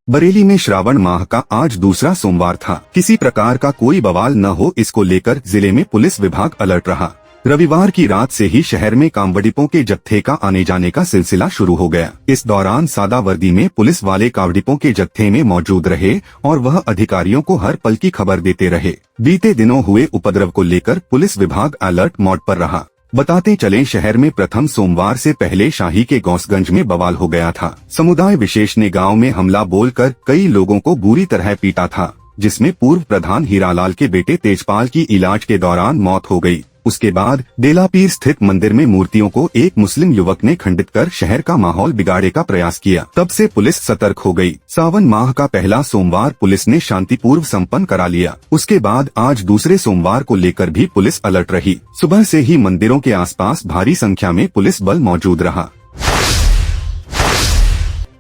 बरेली में श्रावण माह का आज दूसरा सोमवार था। किसी प्रकार का कोई बवाल न हो, इसको लेकर जिले में पुलिस विभाग अलर्ट रहा। रविवार की रात से ही शहर में कांवड़िपों के जत्थे का आने जाने का सिलसिला शुरू हो गया। इस दौरान सादा वर्दी में पुलिस वाले कांवड़िपों के जत्थे में मौजूद रहे और वह अधिकारियों को हर पल की खबर देते रहे। बीते दिनों हुए उपद्रव को लेकर पुलिस विभाग अलर्ट मोड पर रहा। बताते चले, शहर में प्रथम सोमवार से पहले शाही के गौसगंज में बवाल हो गया था। समुदाय विशेष ने गांव में हमला बोलकर कई लोगों को बुरी तरह पीटा था, जिसमें पूर्व प्रधान हीरालाल के बेटे तेजपाल की इलाज के दौरान मौत हो गई। उसके बाद डेलापीर स्थित मंदिर में मूर्तियों को एक मुस्लिम युवक ने खंडित कर शहर का माहौल बिगाड़ने का प्रयास किया। तब से पुलिस सतर्क हो गई। सावन माह का पहला सोमवार पुलिस ने शांतिपूर्व संपन्न करा लिया। उसके बाद आज दूसरे सोमवार को लेकर भी पुलिस अलर्ट रही। सुबह से ही मंदिरों के आसपास भारी संख्या में पुलिस बल मौजूद रहा।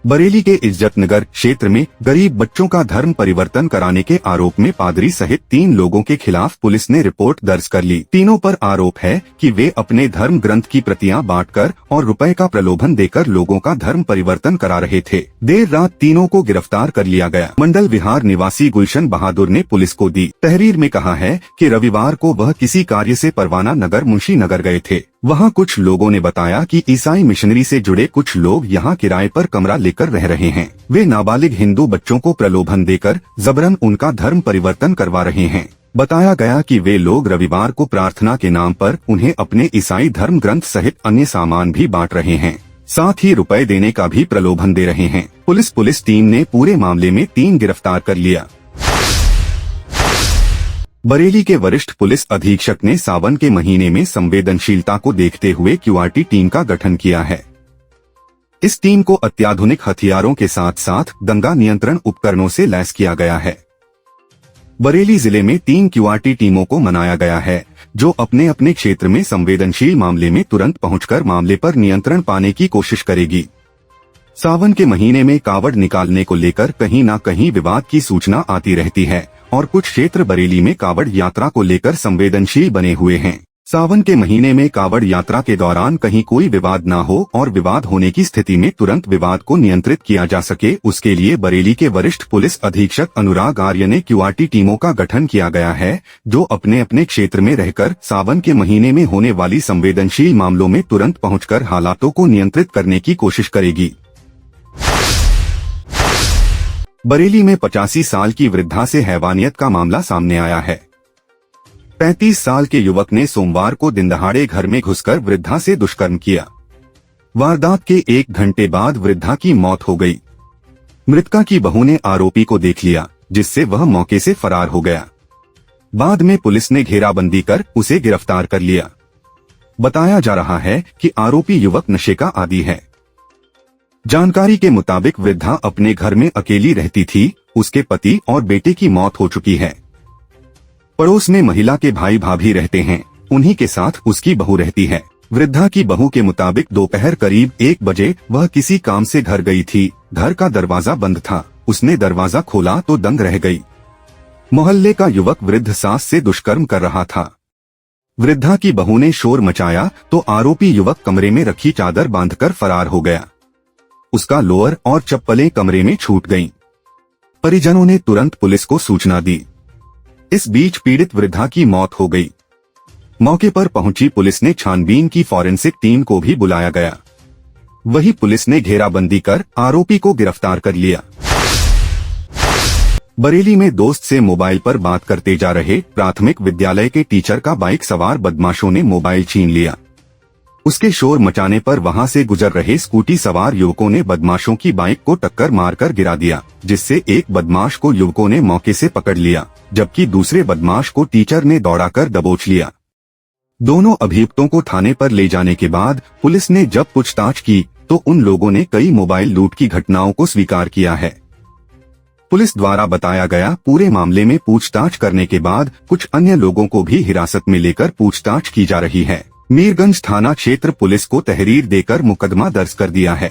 बरेली के इज्जतनगर क्षेत्र में गरीब बच्चों का धर्म परिवर्तन कराने के आरोप में पादरी सहित 3 लोगों के खिलाफ पुलिस ने रिपोर्ट दर्ज कर ली। तीनों पर आरोप है कि वे अपने धर्म ग्रंथ की प्रतियां बांटकर और रुपए का प्रलोभन देकर लोगों का धर्म परिवर्तन करा रहे थे। देर रात तीनों को गिरफ्तार कर लिया गया। मंडल विहार निवासी गुलशन बहादुर ने पुलिस को दी तहरीर में कहा है कि रविवार को वह किसी कार्य से परवाना नगर मुंशी नगर गए थे। वहां कुछ लोगों ने बताया कि ईसाई मिशनरी से जुड़े कुछ लोग यहां किराए पर कमरा लेकर रह रहे हैं। वे नाबालिग हिंदू बच्चों को प्रलोभन देकर जबरन उनका धर्म परिवर्तन करवा रहे हैं। बताया गया कि वे लोग रविवार को प्रार्थना के नाम पर उन्हें अपने ईसाई धर्म ग्रंथ सहित अन्य सामान भी बांट रहे हैं, साथ ही रुपए देने का भी प्रलोभन दे रहे हैं। पुलिस टीम ने पूरे मामले में 3 गिरफ्तार कर लिया। बरेली के वरिष्ठ पुलिस अधीक्षक ने सावन के महीने में संवेदनशीलता को देखते हुए क्यूआरटी टीम का गठन किया है। इस टीम को अत्याधुनिक हथियारों के साथ साथ दंगा नियंत्रण उपकरणों से लैस किया गया है। बरेली जिले में 3 क्यूआरटी टीमों को बनाया गया है, जो अपने अपने क्षेत्र में संवेदनशील मामले में तुरंत पहुंचकर मामले पर नियंत्रण पाने की कोशिश करेगी। सावन के महीने में कावड़ निकालने को लेकर कहीं न कहीं विवाद की सूचना आती रहती है और कुछ क्षेत्र बरेली में कावड़ यात्रा को लेकर संवेदनशील बने हुए हैं। सावन के महीने में कावड़ यात्रा के दौरान कहीं कोई विवाद न हो और विवाद होने की स्थिति में तुरंत विवाद को नियंत्रित किया जा सके, उसके लिए बरेली के वरिष्ठ पुलिस अधीक्षक अनुराग आर्य ने क्यूआरटी टीमों का गठन किया गया है, जो अपने अपने क्षेत्र में रहकर सावन के महीने में होने वाली संवेदनशील मामलों में तुरंत पहुंचकर हालातों को नियंत्रित करने की कोशिश करेगी। बरेली में 85 साल की वृद्धा से हैवानियत का मामला सामने आया है। 35 साल के युवक ने सोमवार को दिनदहाड़े घर में घुसकर वृद्धा से दुष्कर्म किया। वारदात के 1 घंटे बाद वृद्धा की मौत हो गई। मृतका की बहू ने आरोपी को देख लिया, जिससे वह मौके से फरार हो गया। बाद में पुलिस ने घेराबंदी कर उसे गिरफ्तार कर लिया। बताया जा रहा है कि आरोपी युवक नशे का आदी है। जानकारी के मुताबिक वृद्धा अपने घर में अकेली रहती थी। उसके पति और बेटे की मौत हो चुकी है। पड़ोस में महिला के भाई भाभी रहते हैं, उन्हीं के साथ उसकी बहू रहती है। वृद्धा की बहू के मुताबिक दोपहर करीब 1 बजे वह किसी काम से घर गई थी। घर का दरवाजा बंद था। उसने दरवाजा खोला तो दंग रह गई। मोहल्ले का युवक वृद्ध सास से दुष्कर्म कर रहा था। वृद्धा की बहू ने शोर मचाया तो आरोपी युवक कमरे में रखी चादर बांधकर फरार हो गया। उसका लोअर और चप्पलें कमरे में छूट गईं। परिजनों ने तुरंत पुलिस को सूचना दी। इस बीच पीड़ित वृद्धा की मौत हो गई। मौके पर पहुंची पुलिस ने छानबीन की फॉरेंसिक टीम को भी बुलाया गया। वही पुलिस ने घेराबंदी कर आरोपी को गिरफ्तार कर लिया। बरेली में दोस्त से मोबाइल पर बात करते जा रहे प्राथमिक विद्यालय के टीचर का बाइक सवार बदमाशों ने मोबाइल छीन लिया। उसके शोर मचाने पर वहां से गुजर रहे स्कूटी सवार युवकों ने बदमाशों की बाइक को टक्कर मारकर गिरा दिया, जिससे एक बदमाश को युवकों ने मौके से पकड़ लिया, जबकि दूसरे बदमाश को टीचर ने दौड़ाकर दबोच लिया। दोनों अभियुक्तों को थाने पर ले जाने के बाद पुलिस ने जब पूछताछ की तो उन लोगों ने कई मोबाइल लूट की घटनाओं को स्वीकार किया है। पुलिस द्वारा बताया गया पूरे मामले में पूछताछ करने के बाद कुछ अन्य लोगों को भी हिरासत में लेकर पूछताछ की जा रही है। मीरगंज थाना क्षेत्र पुलिस को तहरीर देकर मुकदमा दर्ज कर दिया है।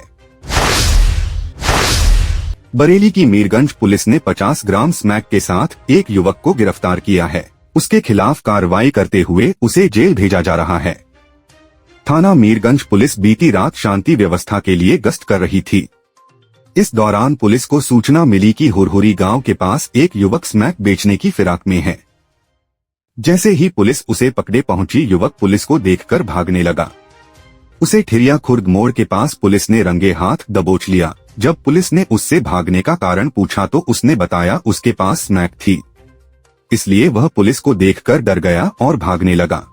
बरेली की मीरगंज पुलिस ने 50 ग्राम स्मैक के साथ एक युवक को गिरफ्तार किया है। उसके खिलाफ कार्रवाई करते हुए उसे जेल भेजा जा रहा है। थाना मीरगंज पुलिस बीती रात शांति व्यवस्था के लिए गश्त कर रही थी। इस दौरान पुलिस को सूचना मिली कि हुरहुरी गांव के पास एक युवक स्मैक बेचने की फिराक में है। जैसे ही पुलिस उसे पकड़े पहुंची, युवक पुलिस को देखकर भागने लगा। उसे ठिरिया खुर्द मोड़ के पास पुलिस ने रंगे हाथ दबोच लिया। जब पुलिस ने उससे भागने का कारण पूछा तो उसने बताया उसके पास स्मैक थी, इसलिए वह पुलिस को देखकर डर गया और भागने लगा।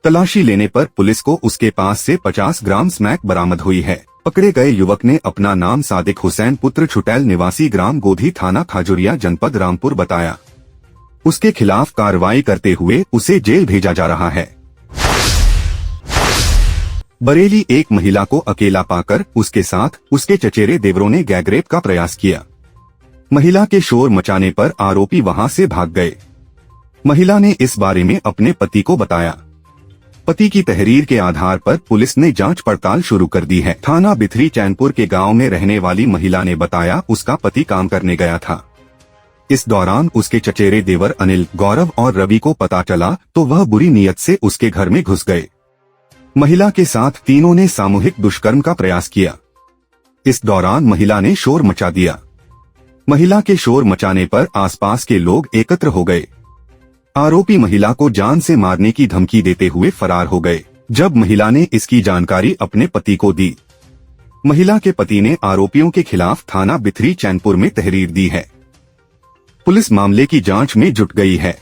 तलाशी लेने पर पुलिस को उसके पास से 50 ग्राम स्मैक बरामद हुई है। पकड़े गए युवक ने अपना नाम सादिक हुसैन पुत्र छुटैल निवासी ग्राम गोधी थाना खाजुरिया जनपद रामपुर बताया। उसके खिलाफ कार्रवाई करते हुए उसे जेल भेजा जा रहा है। बरेली, एक महिला को अकेला पाकर उसके साथ उसके चचेरे देवरों ने गैंगरेप का प्रयास किया। महिला के शोर मचाने पर आरोपी वहां से भाग गए। महिला ने इस बारे में अपने पति को बताया। पति की तहरीर के आधार पर पुलिस ने जांच पड़ताल शुरू कर दी है। थाना बिथरी चैनपुर के गांव में रहने वाली महिला ने बताया उसका पति काम करने गया था। इस दौरान उसके चचेरे देवर अनिल, गौरव और रवि को पता चला तो वह बुरी नीयत से उसके घर में घुस गए। महिला के साथ तीनों ने सामूहिक दुष्कर्म का प्रयास किया। इस दौरान महिला ने शोर मचा दिया। महिला के शोर मचाने पर आसपास के लोग एकत्र हो गए। आरोपी महिला को जान से मारने की धमकी देते हुए फरार हो गए। जब महिला ने इसकी जानकारी अपने पति को दी, महिला के पति ने आरोपियों के खिलाफ थाना बिथरी चैनपुर में तहरीर दी है। पुलिस मामले की जांच में जुट गई है।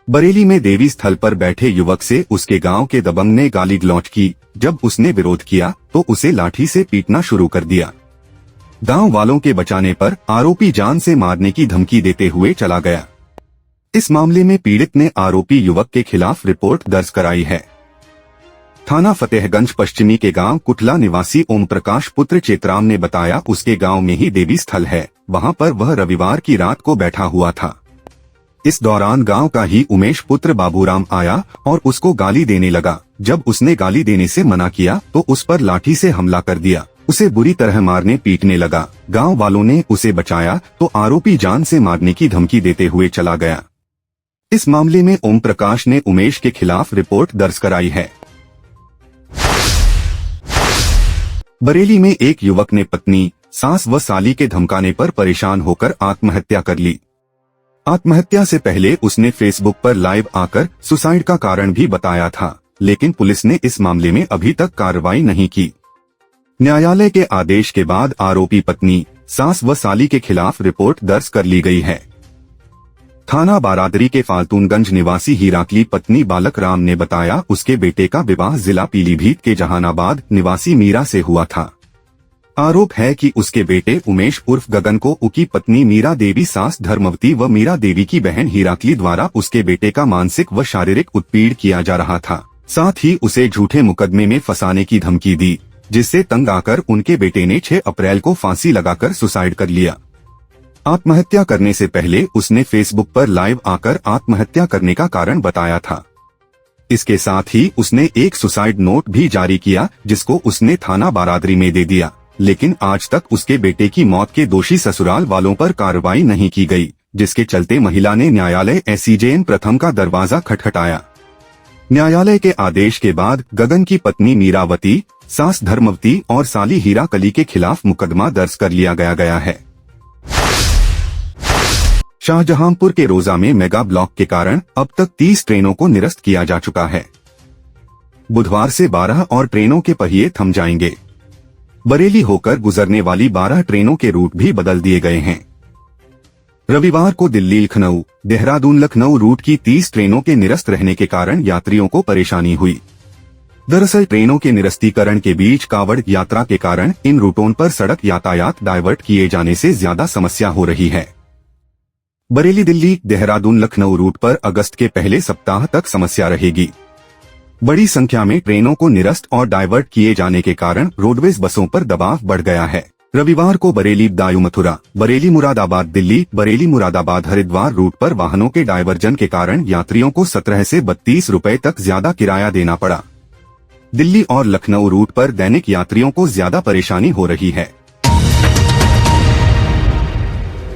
बरेली में देवी स्थल पर बैठे युवक से उसके गांव के दबंग ने गाली गलौज की। जब उसने विरोध किया तो उसे लाठी से पीटना शुरू कर दिया। गांव वालों के बचाने पर आरोपी जान से मारने की धमकी देते हुए चला गया। इस मामले में पीड़ित ने आरोपी युवक के खिलाफ रिपोर्ट दर्ज कराई है। थाना फतेहगंज पश्चिमी के गांव कुटला निवासी ओम प्रकाश पुत्र चेतराम ने बताया उसके गांव में ही देवी स्थल है। वहां पर वह रविवार की रात को बैठा हुआ था। इस दौरान गांव का ही उमेश पुत्र बाबूराम आया और उसको गाली देने लगा। जब उसने गाली देने से मना किया तो उस पर लाठी से हमला कर दिया। उसे बुरी तरह मारने पीटने लगा। गांव वालों ने उसे बचाया तो आरोपी जान से मारने की धमकी देते हुए चला गया। इस मामले में ओम प्रकाश ने उमेश के खिलाफ रिपोर्ट दर्ज कराई है। बरेली में एक युवक ने पत्नी, सास व साली के धमकाने पर परेशान होकर आत्महत्या कर ली। आत्महत्या से पहले उसने फेसबुक पर लाइव आकर सुसाइड का कारण भी बताया था, लेकिन पुलिस ने इस मामले में अभी तक कार्रवाई नहीं की। न्यायालय के आदेश के बाद आरोपी पत्नी, सास व साली के खिलाफ रिपोर्ट दर्ज कर ली गई है। थाना बारादरी के फाल्तूनगंज निवासी हीराकली पत्नी बालक राम ने बताया उसके बेटे का विवाह जिला पीलीभीत के जहानाबाद निवासी मीरा से हुआ था। आरोप है कि उसके बेटे उमेश उर्फ गगन को उनकी पत्नी मीरा देवी, सास धर्मवती व मीरा देवी की बहन हीराकली द्वारा उसके बेटे का मानसिक व शारीरिक उत्पीड़न किया जा रहा था। साथ ही उसे झूठे मुकदमे में फंसाने की धमकी दी, जिससे तंग आकर उनके बेटे ने 6 अप्रैल को फांसी लगाकर सुसाइड कर लिया। आत्महत्या करने से पहले उसने फेसबुक पर लाइव आकर आत्महत्या करने का कारण बताया था। इसके साथ ही उसने एक सुसाइड नोट भी जारी किया, जिसको उसने थाना बारादरी में दे दिया। लेकिन आज तक उसके बेटे की मौत के दोषी ससुराल वालों पर कार्रवाई नहीं की गई, जिसके चलते महिला ने न्यायालय एसीजेएन प्रथम का दरवाजा खटखटाया। न्यायालय के आदेश के बाद गगन की पत्नी मीरावती, सास धर्मवती और साली हीराकली के खिलाफ मुकदमा दर्ज कर लिया गया है। शाहजहांपुर के रोजा में मेगा ब्लॉक के कारण अब तक 30 ट्रेनों को निरस्त किया जा चुका है। बुधवार से 12 और ट्रेनों के पहिए थम जाएंगे। बरेली होकर गुजरने वाली 12 ट्रेनों के रूट भी बदल दिए गए हैं। रविवार को दिल्ली लखनऊ, देहरादून लखनऊ रूट की 30 ट्रेनों के निरस्त रहने के कारण यात्रियों को परेशानी हुई। दरअसल ट्रेनों के निरस्तीकरण के बीच कावड़ यात्रा के कारण इन रूटों पर सड़क यातायात डाइवर्ट किए जाने से ज्यादा समस्या हो रही है। बरेली दिल्ली देहरादून लखनऊ रूट पर अगस्त के पहले सप्ताह तक समस्या रहेगी। बड़ी संख्या में ट्रेनों को निरस्त और डाइवर्ट किए जाने के कारण रोडवेज बसों पर दबाव बढ़ गया है। रविवार को बरेली दायू मथुरा, बरेली मुरादाबाद दिल्ली, बरेली मुरादाबाद हरिद्वार रूट पर वाहनों के डायवर्जन के कारण यात्रियों को 17 से 32 रुपए तक ज्यादा किराया देना पड़ा। दिल्ली और लखनऊ रूट पर दैनिक यात्रियों को ज्यादा परेशानी हो रही है।